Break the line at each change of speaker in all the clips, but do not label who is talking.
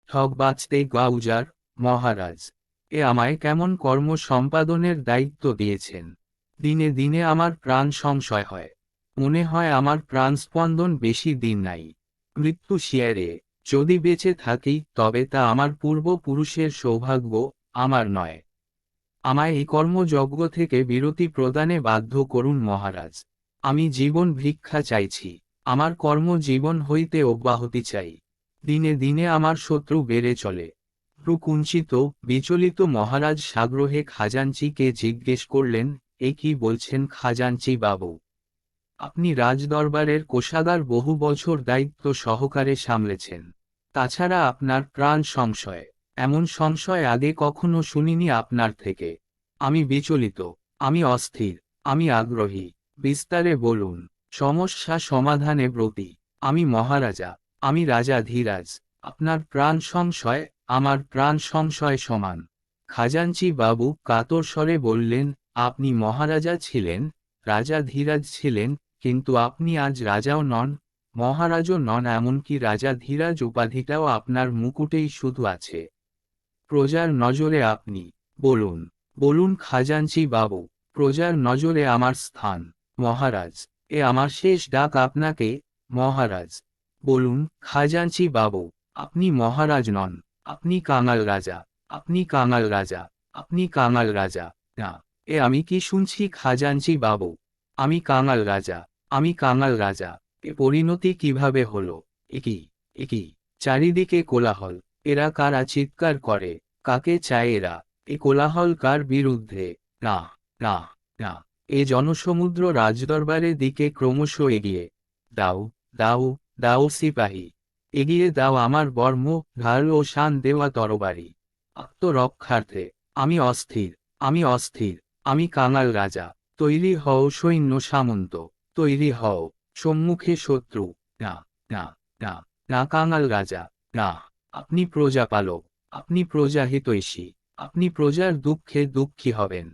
ঠক বাঁচতে গাউজার মহারাজ, এ আমায় কেমন কর্ম সম্পাদনের দায়িত্ব দিয়েছেন। দিনে দিনে আমার প্রাণ সংশয় হয়, মনে হয় আমার প্রাণ স্পন্দন বেশি দিন নাই। মৃত্যু শিয়ারে, যদি বেঁচে থাকি তবে তা আমার পূর্বপুরুষের সৌভাগ্য, আমার নয়। আমায় এই কর্মযজ্ঞ থেকে বিরতি প্রদানে বাধ্য করুন মহারাজ। আমি জীবন ভিক্ষা চাইছি, আমার কর্মজীবন হইতে অব্যাহতি চাই। দিনে দিনে আমার শত্রু বেড়ে চলে। কুঞ্চিত বিচলিত মহারাজ সাগ্রহে খাজাঞ্চিকে জিজ্ঞেস করলেন, এ কি বলছেন খাজাঞ্চি বাবু? আপনি রাজদরবারের কোষাগার বহু বছর দায়িত্ব সহকারে সামলেছেন। তাছাড়া আপনার প্রাণ সংশয়, এমন সংশয় আগে কখনো শুনিনি আপনার থেকে। আমি বিচলিত, আমি অস্থির, আমি আগ্রহী। বিস্তারে বলুন, সমস্যা সমাধানে ব্রতী। আমি মহারাজা, আমি রাজা ধীরাজ। আপনার প্রাণ সংশয় আমার প্রাণ সংশয় সমান। খাজাঞ্চি বাবু কাতর স্বরে বললেন, আপনি মহারাজা ছিলেন, রাজা ধীরাজ ছিলেন, কিন্তু আপনি আজ রাজাও নন, মহারাজও নন, এমনকি রাজা ধীরাজ উপাধিটাও আপনার মুকুটেই শুধু আছে। প্রজার নজরে আপনি, বলুন, বলুন খাজাঞ্চি বাবু, প্রজার নজরে আমার স্থান। মহারাজ, এ আমার শেষ ডাক আপনাকে। মহারাজ, বলুন খাজাঞ্চি বাবু, আপনি মহারাজ নন, আপনি কাঙাল রাজা, আপনি কাঙাল রাজা, আপনি কাঙাল রাজা। না, এ আমি কি শুনছি খাজাঞ্চি বাবু? আমি কাঙাল রাজা, আমি কাঙাল রাজা। এ পরিণতি কিভাবে হলো? একই, একই। চারিদিকে কোলাহল। এরা কারা চিৎকার করে? কাকে চায় এরা? এ কোলাহল কার বিরুদ্ধে? না, না, না। এ জনসমুদ্র রাজদরবারের দিকে ক্রমশ এগিয়ে। দাও, দাও, দাও সিপাহী, এগিয়ে দাও আমার বর্ম, ঢাল ও শান দেওয়া তরবারি। আত্মরক্ষার্থে আমি অস্থির, আমি অস্থির, আমি কাঙাল রাজা। তৈরি হও সৈন্য সামন্ত, তৈরি হও, সম্মুখে শত্রু। না, না, না, না কাঙাল রাজা, না। আপনি প্রজাপালক, আপনি প্রজাহিতৈষী, আপনি প্রজার দুঃখে দুঃখী হবেন,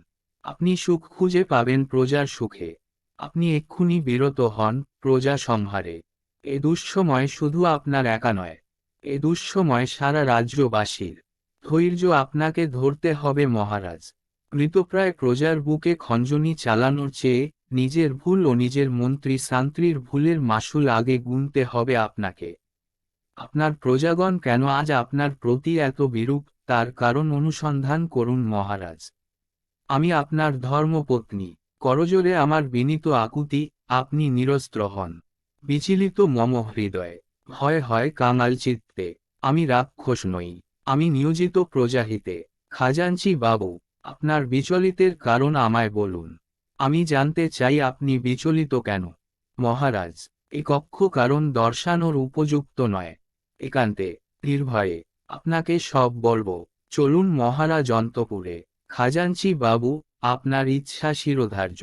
আপনি সুখ খুঁজে পাবেন প্রজার সুখে। আপনি এক্ষুনি বিরত হন প্রজা সংহারে। এ দুঃসময় শুধু আপনার একা নয়, এ দুঃসময় সারা রাজ্যবাসীর। ধৈর্য আপনাকে ধরতে হবে মহারাজ। মৃতপ্রায় প্রজার বুকে খঞ্জনি চালানোর চেয়ে নিজের ভুল ও নিজের মন্ত্রী সান্ত্রীর ভুলের মাসুল আগে গুনতে হবে আপনাকে। আপনার প্রজাগণ কেন আজ আপনার প্রতি এত বিরূপ, তার কারণ অনুসন্ধান করুন মহারাজ। আমি আপনার ধর্মপত্নী, করজোরে আমার বিনীত আকুতি, আপনি নিরস্ত্র হন। বিচলিত মম হৃদয়ে, ভয় হয় কাঙাল চিত্তে। আমি রাক্ষস নই, আমি নিয়োজিত প্রজাহিতে। খাজাঞ্চি বাবু, আপনার বিচলিতের কারণ আমায় বলুন। আমি জানতে চাই আপনি বিচলিত কেন। মহারাজ, এ কক্ষ কারণ দর্শানোর উপযুক্ত নয়। একান্তে, নির্ভয়ে, আপনাকে সব বলবো। চলুন মহারাজ অন্তপুরে। খাজাঞ্চি বাবু, আপনার ইচ্ছা শিরোধার্য।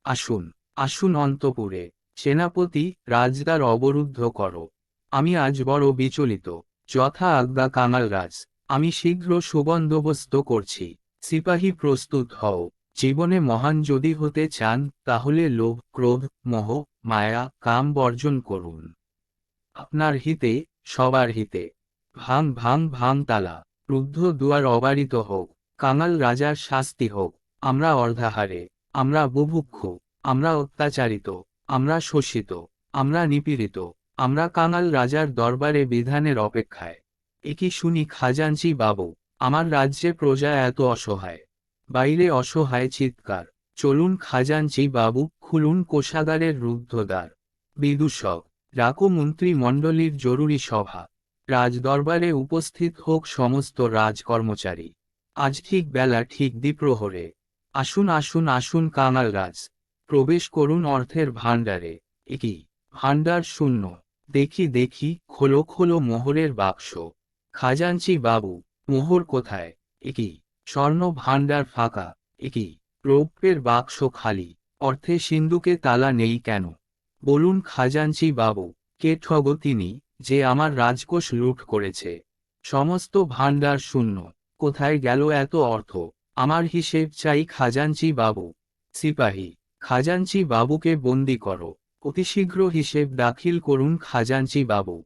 আসুন, আসুন অন্তপুরে। সেনাপতি, রাজদ্বার অবরুদ্ধ করো। আমি আজ বড় বিচলিত। যথা আজ্ঞা কাঙাল রাজ, আমি শীঘ্র সুবন্দোবস্ত করছি। সিপাহী প্রস্তুত হও। জীবনে মহান যদি হতে চান তাহলে লোভ, ক্রোধ, মোহ, মায়া, কাম বর্জন করুন। আপনার হিতে, সবার হিতে। ভাঙ ভাঙ ভাঙ তালা, রুদ্ধ দুয়ার অবারিত হোক। কাঙাল রাজার শাস্তি হোক। আমরা অর্ধাহারে, আমরা বুভুক্ষু, আমরা অত্যাচারিত, আমরা শোষিত, আমরা নিপীড়িত, আমরা কাঙাল রাজার দরবারে বিধানের অপেক্ষায়। একই শুনি খাজাঞ্চি বাবু, আমার রাজ্যে প্রজা এত অসহায়। বাইরে অসহায় চিৎকার। চলুন খাজাঞ্চি বাবু, খুলুন কোষাগারের রুদ্ধ দ্বার। বিদূষক, ডাকো মন্ত্রী মণ্ডলীর জরুরি সভা। রাজদরবারে উপস্থিত হোক সমস্ত রাজকর্মচারী। আজ ঠিক বেলা ঠিক দ্বিপ্রহরে। আসুন আসুন আসুন কাঙাল রাজ, প্রবেশ করুন অর্থের ভাণ্ডারে। একই, ভাণ্ডার শূন্য। দেখি দেখি, খোলো খোলো মোহরের বাক্স। খাজাঞ্চি বাবু, মোহর কোথায়? একই, স্বর্ণ ভাণ্ডার ফাঁকা। একই, রৌপ্যের বাক্স খালি। অর্থে সিন্ধুকে তালা নেই কেন? বলুন খাজাঞ্চি বাবু, কে ঠগ তিনি, যে আমার রাজকোষ লুট করেছে? সমস্ত ভাণ্ডার শূন্য। কোথায় গেল এত অর্থ? আমার হিসেব চাই খাজাঞ্চি বাবু। সিপাহী, খাজাঞ্চি বাবুকে বন্দি করো। অতিশীঘ্র হিসেব দাখিল করুন খাজাঞ্চি বাবু।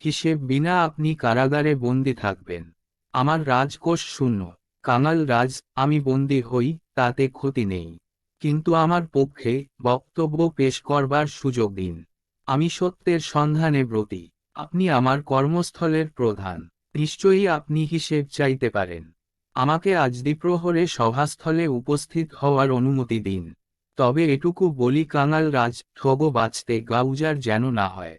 হিসেব বিনা আপনি কারাগারে বন্দী থাকবেন। আমার রাজকোষ শূন্য। কাঙাল রাজ, আমি বন্দী হই, তাতে ক্ষতি নেই। কিন্তু আমার পক্ষে বক্তব্য পেশ করবার সুযোগ দিন। আমি সত্যের সন্ধানে ব্রতী। আপনি আমার কর্মস্থলের প্রধান। নিশ্চয়ই আপনি হিসেব চাইতে পারেন। আমাকে আজ দ্বিপ্রহরে সভাস্থলে উপস্থিত হওয়ার অনুমতি দিন। তবে এটুকু বলি, কাঙাল রাজ, ঠগো বাঁচতে গাউজার যেন না হয়।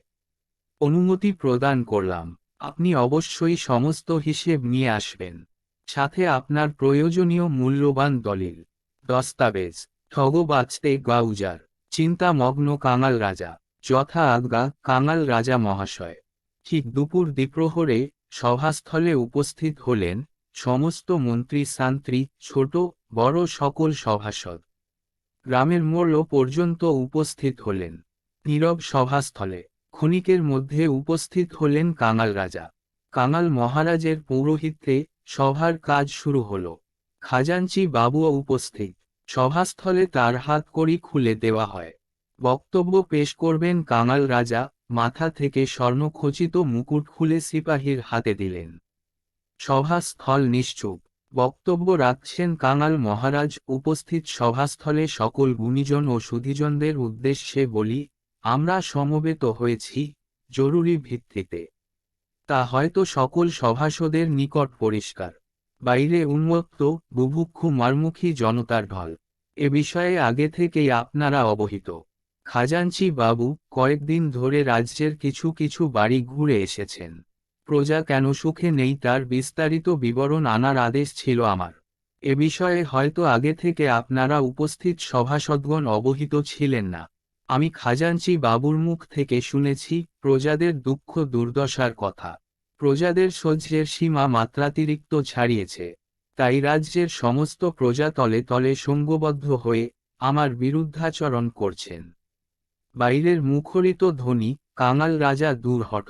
অনুমতি প্রদান করলাম। আপনি অবশ্যই সমস্ত হিসেব নিয়ে আসবেন। সাথে আপনার প্রয়োজনীয় মূল্যবান দলিল, দস্তাবেজ। ঠগো বাঁচতে গাউজার। চিন্তামগ্ন কাঙাল রাজা। যথা আজ্ঞা কাঙাল রাজা মহাশয়। ঠিক দুপুর দ্বিপ্রহরে সভাস্থলে উপস্থিত হলেন সমস্ত মন্ত্রী, শান্ত্রী, ছোট বড় সকল সভাসদ। গ্রামের মোড়ল পর্যন্ত উপস্থিত হলেন। নীরব সভাস্থলে ক্ষণিকের মধ্যে উপস্থিত হলেন কাঙাল রাজা। কাঙাল মহারাজের পৌরোহিত্যে সভার কাজ শুরু হল। খাজাঞ্চি বাবুও উপস্থিত। সভাস্থলে তার হাত কড়ি খুলে দেওয়া হয়। বক্তব্য পেশ করবেন কাঙাল রাজা। মাথা থেকে স্বর্ণখচিত মুকুট খুলে সিপাহীর হাতে দিলেন। সভাস্থল নিশ্চুপ। বক্তব্য রাখছেন কাঙাল মহারাজ। উপস্থিত সভাস্থলে সকল গুণীজন ও সুধীজনদের উদ্দেশ্যে বলি, আমরা সমবেত হয়েছি জরুরি ভিত্তিতে। তা হয়তো সকল সভাসদের নিকট পরিষ্কার। বাইরে উন্মত্ত বুভুক্ষু মারমুখী জনতার ঢল। এ বিষয়ে আগে থেকেই আপনারা অবহিত। খাজাঞ্চি বাবু কয়েকদিন ধরে রাজ্যের কিছু কিছু বাড়ি ঘুরে এসেছেন। প্রজা কেন সুখে নেই তার বিস্তারিত বিবরণ আনার আদেশ ছিল আমার। এ বিষয়ে হয়তো আগে থেকে আপনারা উপস্থিত সভাসদগণ অবহিত ছিলেন না। আমি খাজাঞ্চি বাবুর মুখ থেকে শুনেছি প্রজাদের দুঃখ দুর্দশার কথা। প্রজাদের সহ্যের সীমা মাত্রাতিরিক্ত ছাড়িয়েছে। তাই রাজ্যের সমস্ত প্রজা তলে তলে সঙ্গবদ্ধ হয়ে আমার বিরুদ্ধাচরণ করছেন। বাইরের মুখরিত ধ্বনি, কাঙাল রাজা দূর হঠ।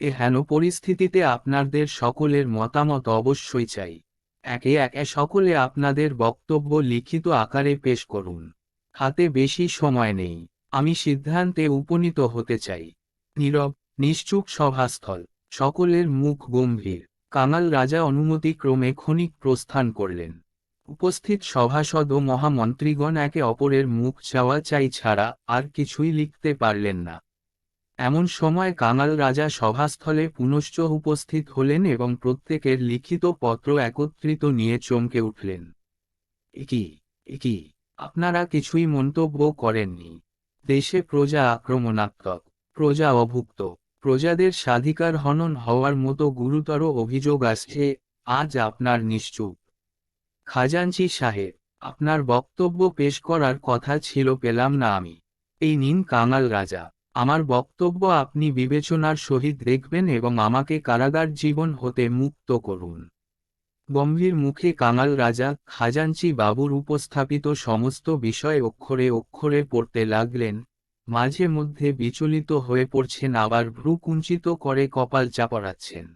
এ হেন পরিস্থিতিতে আপনাদের সকলের মতামত অবশ্যই চাই। একে একে সকলে আপনাদের বক্তব্য লিখিত আকারে পেশ করুন। হাতে বেশি সময় নেই। আমি সিদ্ধান্তে উপনীত হতে চাই। নীরব নিশ্চুপ সভাস্থল। সকলের মুখ গম্ভীর। কাঙাল রাজা অনুমতিক্রমে ক্ষণিক প্রস্থান করলেন। উপস্থিত সভাসদ ও মহামন্ত্রীগণ একে অপরের মুখ চাওয়া চাই ছাড়া আর কিছুই লিখতে পারলেন না। এমন সময় কাঙাল রাজা সভাস্থলে পুনশ্চ উপস্থিত হলেন এবং প্রত্যেকের লিখিত পত্র একত্রিত নিয়ে চমকে উঠলেন। একি আপনারা কিছুই মন্তব্য করেননি? দেশে প্রজা আক্রমণাত্মক, প্রজা অভুক্ত, প্রজাদের স্বাধিকার হনন হওয়ার মতো গুরুতর অভিযোগ আসছে। আজ আপনার নিশ্চুপ। খাজাঞ্চি সাহেব, আপনার বক্তব্য পেশ করার কথা ছিল, পেলাম না আমি। এই নিন কাঙাল রাজা, আমার বক্তব্য আপনি বিবেচনার সহিত দেখবেন এবং আমাকে কারাগার জীবন হতে মুক্ত করুন। গম্ভীর মুখে কাঙাল রাজা খাজাঞ্চি বাবুর উপস্থাপিত সমস্ত বিষয় অক্ষরে অক্ষরে পড়তে লাগলেন। মাঝে মধ্যে বিচলিত হয়ে পড়ছেন, আবার ভ্রু কুঞ্চিত করে কপাল চাপড়াচ্ছেন।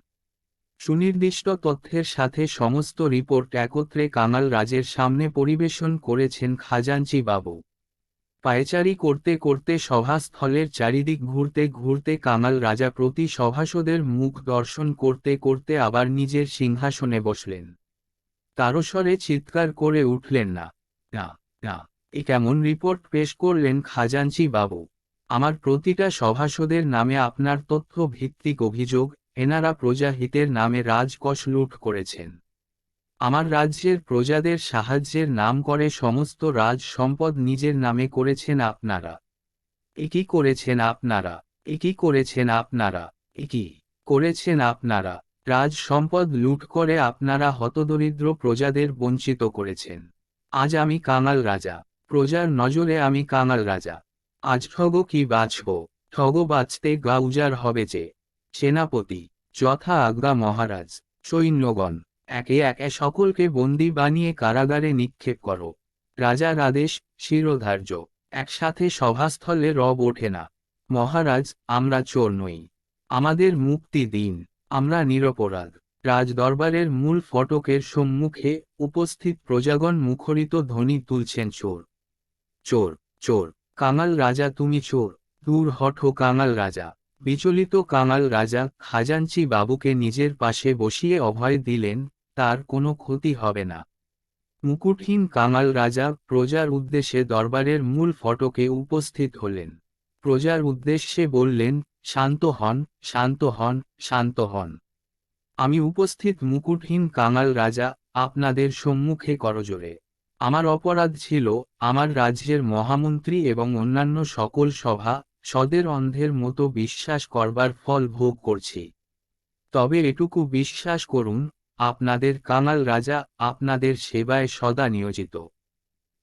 সুনির্দিষ্ট তথ্যের সাথে সমস্ত রিপোর্ট একত্রে কাঙাল রাজের সামনে পরিবেশন করেছেন খাজাঞ্চি বাবু। পায়চারি করতে করতে সভাস্থলের চারিদিক ঘুরতে ঘুরতে কাঙাল রাজা প্রতি সভাসদের মুখ দর্শন করতে করতে আবার নিজের সিংহাসনে বসলেন। তারস্বরে চিৎকার করে উঠলেন, না না না, এ কেমন রিপোর্ট পেশ করলেন খাজাঞ্চি বাবু? আমার প্রতিটা সভাসদের নামে আপনার তথ্য ভিত্তিক অভিযোগ। এনারা প্রজাহিতের নামে রাজকোষ লুট করেছেন। আমার রাজ্যের প্রজাদের সাহায্যের নাম করে সমস্ত রাজ সম্পদ নিজের নামে করেছেন আপনারা। একই করেছেন আপনারা, একই করেছেন আপনারা, একই করেছেন আপনারা। রাজ সম্পদ লুট করে আপনারা হতদরিদ্র প্রজাদের বঞ্চিত করেছেন। আজ আমি কাঙাল রাজা, প্রজার নজরে আমি কাঙাল রাজা। আজ ঠগ কি বাঁচব? ঠগ বাঁচতে গাউজার হবে যে। সেনাপতি, যথা আজ্ঞা মহারাজ। সৈন্যগণ, একে একে সকলকে বন্দী বানিয়ে কারাগারে নিক্ষেপ করো। রাজার আদেশ শিরোধার্য। একসাথে সভাস্থলে রব ওঠে না। মহারাজ, আমরা চোর নই। আমাদের মুক্তি দিন। আমরা নিরপরাধ। রাজ দরবারের মূল ফটকের সম্মুখে উপস্থিত প্রজাগণ মুখরিত ধ্বনি তুলছেন, চোর, চোর, চোর। কাঙাল রাজা, তুমি চোর। দূর হঠো কাঙাল রাজা। বিচলিত কাঙাল রাজা খাজাঞ্চি বাবুকে নিজের পাশে বসিয়ে অভয় দিলেন, তার কোনো ক্ষতি হবে না। মুকুটহীন কাঙাল রাজা প্রজার উদ্দেশ্যে দরবারের মূল ফটকে উপস্থিত হলেন। প্রজার উদ্দেশ্যে বললেন, শান্ত হন, শান্ত হন, শান্ত হন। আমি উপস্থিত মুকুটহীন কাঙাল রাজা, আপনাদের সম্মুখে করজোড়ে। আমার অপরাধ ছিল, আমার রাজ্যের মহামন্ত্রী এবং অন্যান্য সকল সভা সদের অন্ধের মতো বিশ্বাস করবার ফল ভোগ করছি। তবে এটুকু বিশ্বাস করুন, আপনাদের কাঙাল রাজা আপনাদের সেবায় সদা নিয়োজিত।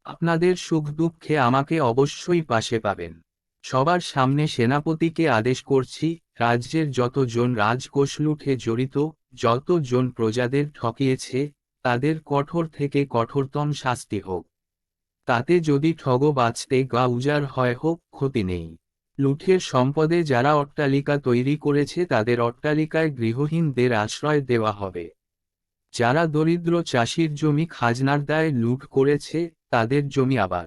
আপনাদের সুখ দুঃখে আমাকে অবশ্যই পাশে পাবেন। সবার সামনে সেনাপতিকে আদেশ করছি, রাজ্যের যতজন রাজকোষ লুঠে জড়িত, যতজন প্রজাদের ঠকিয়েছে, তাদের কঠোর থেকে কঠোরতম শাস্তি হোক। তাতে যদি ঠগ বাঁচতে গা উজাড় হয় হোক, ক্ষতি নেই। লুঠের সম্পদে যারা অট্টালিকা তৈরি করেছে তাদের অট্টালিকায় গৃহহীনদের আশ্রয় দেওয়া হবে। যারা দরিদ্র চাষির জমি খাজনার দায়ে লুট করেছে, তাদের জমি আবার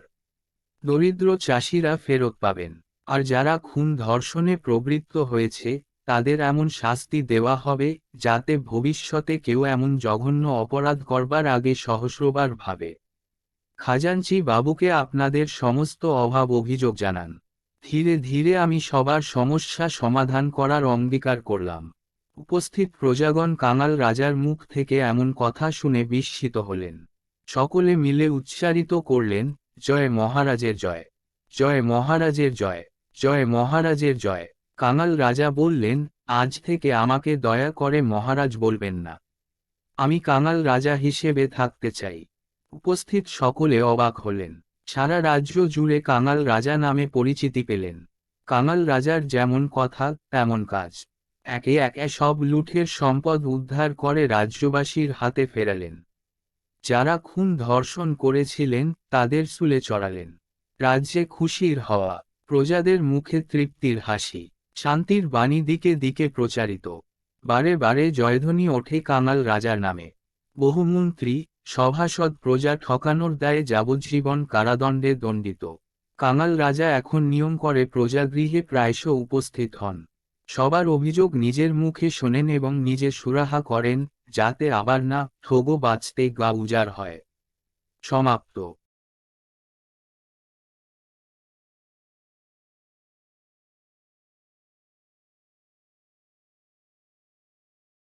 দরিদ্র চাষিরা ফেরত পাবেন। আর যারা খুন ধর্ষণে প্রবৃত্ত হয়েছে, তাদের এমন শাস্তি দেওয়া হবে, যাতে ভবিষ্যতে কেউ এমন জঘন্য অপরাধ করবার আগে সহস্রবার ভাবে। খাজাঞ্চি বাবুকে আপনাদের সমস্ত অভাব অভিযোগ জানান। ধীরে ধীরে আমি সবার সমস্যা সমাধান করার অঙ্গীকার করলাম। উপস্থিত প্রজাগণ কাঙাল রাজার মুখ থেকে এমন কথা শুনে বিস্মিত হলেন। সকলে মিলে উচ্চারিত করলেন, জয় মহারাজের জয়, জয় মহারাজের জয়, জয় মহারাজের জয়। কাঙাল রাজা বললেন, আজ থেকে আমাকে দয়া করে মহারাজ বলবেন না। আমি কাঙাল রাজা হিসেবে থাকতে চাই। উপস্থিত সকলে অবাক হলেন। সারা রাজ্য জুড়ে কাঙাল রাজা নামে পরিচিতি পেলেন। কাঙাল রাজার যেমন কথা তেমন কাজ। একে একে সব লুঠের সম্পদ উদ্ধার করে রাজ্যবাসীর হাতে ফেরালেন। যারা খুন ধর্ষণ করেছিলেন, তাদের চুলে চড়ালেন। রাজ্যে খুশির হওয়া, প্রজাদের মুখে তৃপ্তির হাসি, শান্তির বাণী দিকে দিকে প্রচারিত। বারে বারে জয়ধ্বনি ওঠে কাঙাল রাজার নামে। বহু মন্ত্রী সভাসদ প্রজা ঠকানোর দায়ে যাবজ্জীবন কারাদণ্ডে দণ্ডিত। কাঙাল রাজা এখন নিয়ম করে প্রজাগৃহে প্রায়শ উপস্থিত হন। সবার অভিযোগ নিজের মুখে শোনেন এবং নিজে সুরাহা করেন, যাতে আবার না ঠগো বাঁচতে গা উজাড় হয়। সমাপ্ত।